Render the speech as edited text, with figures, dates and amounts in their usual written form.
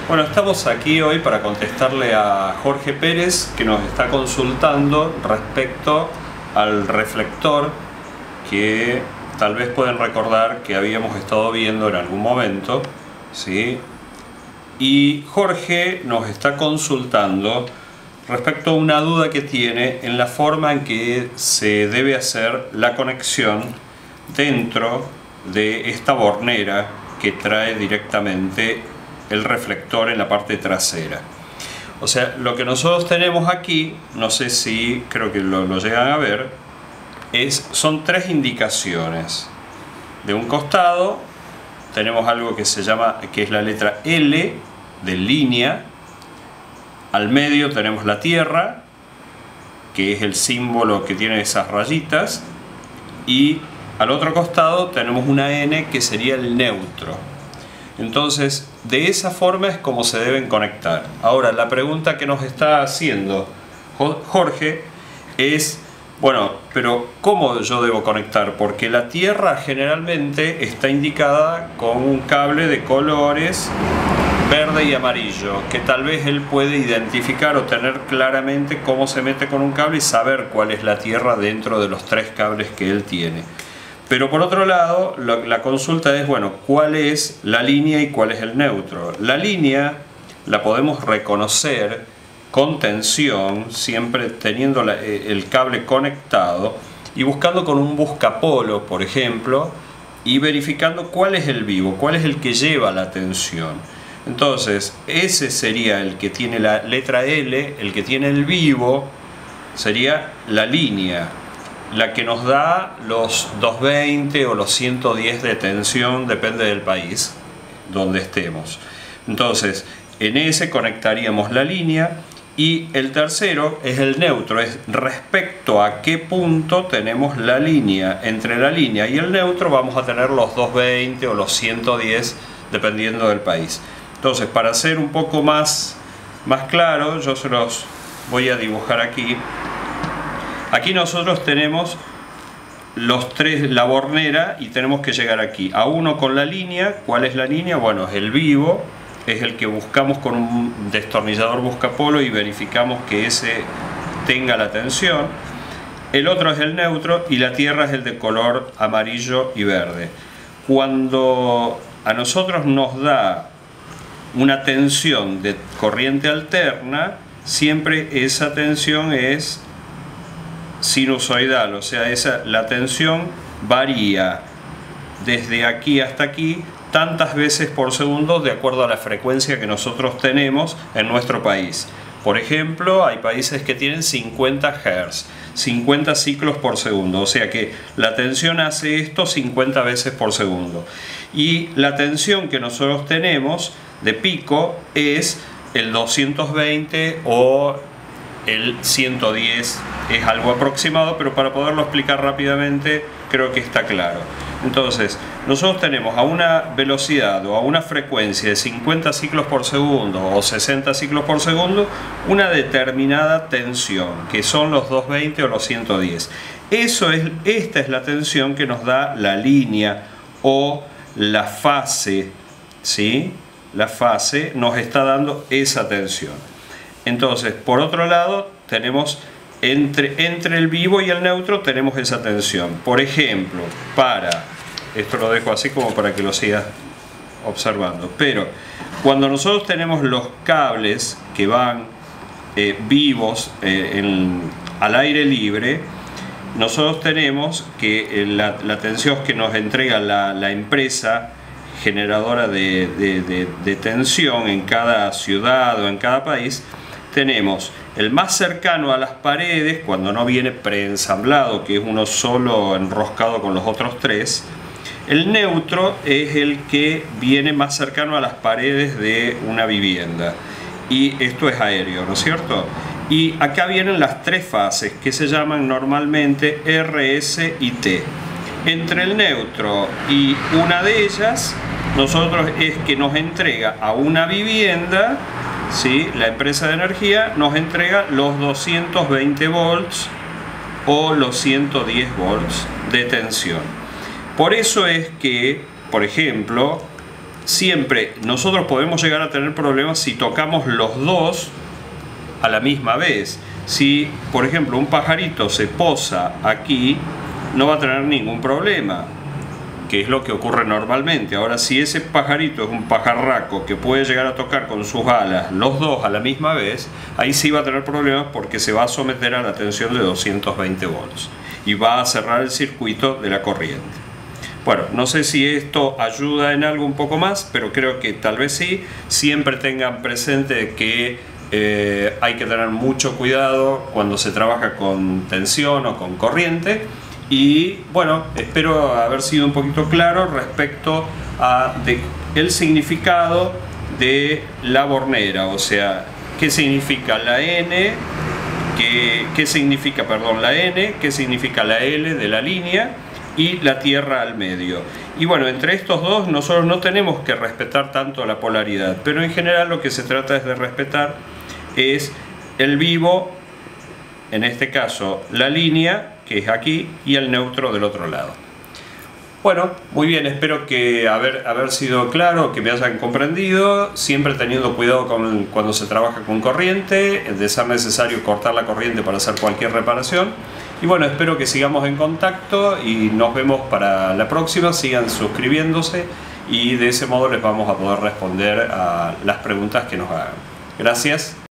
Bueno, estamos aquí hoy para contestarle a Jorge Pérez, que nos está consultando respecto al reflector que tal vez pueden recordar que habíamos estado viendo en algún momento, ¿sí? Y Jorge nos está consultando respecto a una duda que tiene en la forma en que se debe hacer la conexión dentro de esta bornera que trae directamente el reflector en la parte trasera. O sea, lo que nosotros tenemos aquí, no sé si creo que lo llegan a ver, son tres indicaciones. De un costado tenemos algo que se llama, que es la letra L de línea. Al medio tenemos la Tierra, que es el símbolo que tiene esas rayitas, y al otro costado tenemos una N que sería el neutro. Entonces, de esa forma es como se deben conectar. Ahora, la pregunta que nos está haciendo Jorge es, bueno, pero ¿cómo yo debo conectar? Porque la Tierra generalmente está indicada con un cable de colores verde y amarillo, que tal vez él puede identificar o tener claramente cómo se mete con un cable y saber cuál es la Tierra dentro de los tres cables que él tiene. Pero por otro lado, la consulta es, bueno, ¿cuál es la línea y cuál es el neutro? La línea la podemos reconocer con tensión, siempre teniendo el cable conectado y buscando con un buscapolo, por ejemplo, y verificando cuál es el vivo, cuál es el que lleva la tensión. Entonces, ese sería el que tiene la letra L, el que tiene el vivo sería la línea, la que nos da los 220 o los 110 de tensión, depende del país donde estemos. Entonces, en ese conectaríamos la línea, y el tercero es el neutro, es respecto a qué punto tenemos la línea. Entre la línea y el neutro vamos a tener los 220 o los 110, dependiendo del país. Entonces, para ser un poco más claro, yo se los voy a dibujar aquí. Aquí nosotros tenemos los tres, la bornera, y tenemos que llegar aquí a uno con la línea. ¿Cuál es la línea? Bueno, es el vivo, es el que buscamos con un destornillador buscapolo y verificamos que ese tenga la tensión. El otro es el neutro y la Tierra es el de color amarillo y verde. Cuando a nosotros nos da una tensión de corriente alterna, siempre esa tensión es sinusoidal, o sea, la tensión varía desde aquí hasta aquí tantas veces por segundo de acuerdo a la frecuencia que nosotros tenemos en nuestro país. Por ejemplo, hay países que tienen 50 Hz, 50 ciclos por segundo, o sea que la tensión hace esto 50 veces por segundo. Y la tensión que nosotros tenemos de pico es el 220 o el 110, es algo aproximado, pero para poderlo explicar rápidamente creo que está claro. Entonces, nosotros tenemos a una velocidad o a una frecuencia de 50 ciclos por segundo o 60 ciclos por segundo una determinada tensión, que son los 220 o los 110. Esta es la tensión que nos da la línea o la fase, ¿sí? La fase nos está dando esa tensión. Entonces, por otro lado, tenemos entre el vivo y el neutro tenemos esa tensión. Por ejemplo, esto lo dejo así como para que lo sigas observando, pero cuando nosotros tenemos los cables que van vivos al aire libre, nosotros tenemos que la tensión que nos entrega la empresa generadora de tensión en cada ciudad o en cada país, tenemos el más cercano a las paredes, cuando no viene preensamblado, que es uno solo enroscado con los otros tres. El neutro es el que viene más cercano a las paredes de una vivienda, y esto es aéreo, ¿no es cierto? Y acá vienen las tres fases que se llaman normalmente R, S y T. Entre el neutro y una de ellas, nosotros es que nos entrega a una vivienda, ¿sí? La empresa de energía nos entrega los 220 volts o los 110 volts de tensión. Por eso es que, por ejemplo, siempre nosotros podemos llegar a tener problemas si tocamos los dos a la misma vez. Si, por ejemplo, un pajarito se posa aquí, no va a tener ningún problema, que es lo que ocurre normalmente. Ahora, si ese pajarito es un pajarraco que puede llegar a tocar con sus alas los dos a la misma vez, ahí sí va a tener problemas porque se va a someter a la tensión de 220 volts y va a cerrar el circuito de la corriente. Bueno, no sé si esto ayuda en algo un poco más, pero creo que tal vez sí. Siempre tengan presente que hay que tener mucho cuidado cuando se trabaja con tensión o con corriente. Y bueno, espero haber sido un poquito claro respecto a el significado de la bornera, o sea, qué significa la N, qué significa, perdón, la N, qué significa la L de la línea y la tierra al medio. Y bueno, entre estos dos nosotros no tenemos que respetar tanto la polaridad, pero en general lo que se trata es de respetar es el vivo, en este caso la línea, que es aquí, y el neutro del otro lado. Bueno, muy bien, espero que haber sido claro, que me hayan comprendido, siempre teniendo cuidado cuando se trabaja con corriente, de ser necesario cortar la corriente para hacer cualquier reparación. Y bueno, espero que sigamos en contacto y nos vemos para la próxima. Sigan suscribiéndose y de ese modo les vamos a poder responder a las preguntas que nos hagan. Gracias.